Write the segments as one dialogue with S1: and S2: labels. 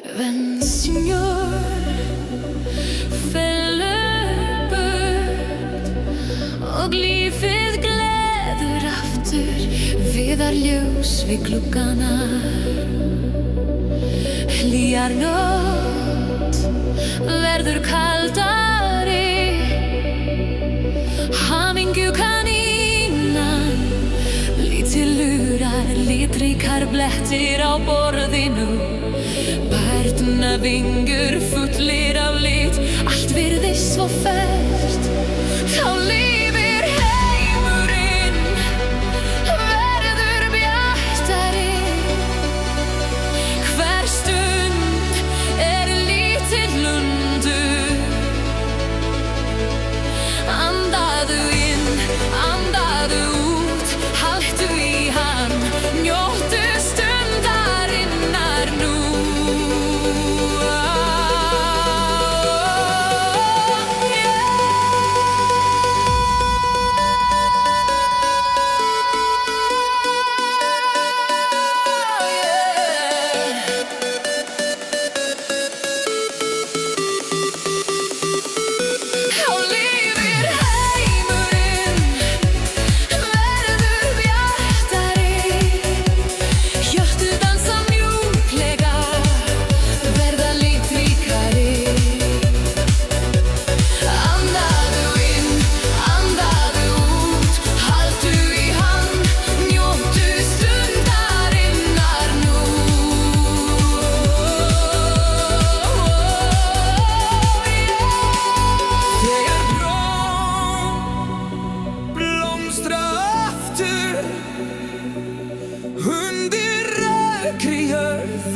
S1: Ven Señor, fellur burt og lífið gleður aftur viðarljós við gluggana. Hlýjar nótt verður kaldari, hamingju kanínan lítil lurar, litríkar blettir á borðinu. Barnavingur fullir af lit, allt virðist svo ferskt. Þá lifir heimurinn, verður bjartari. Hver stund lítill lundur. Andaðu inn, andaðu út, haltu í hann, njóttu stundarinnar nú.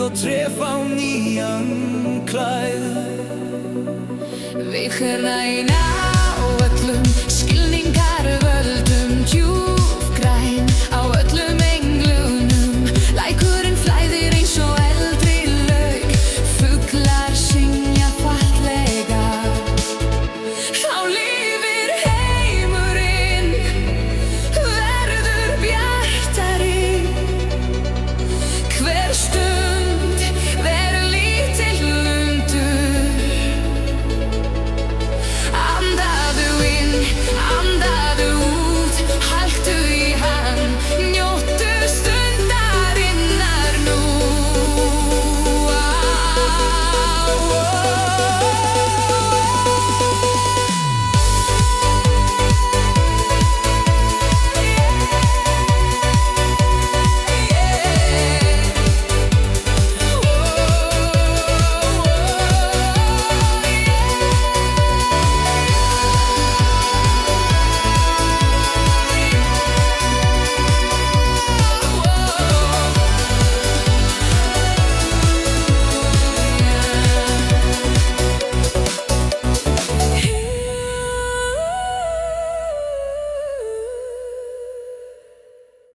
S1: Og tref á nýjan klæð. Við hverna í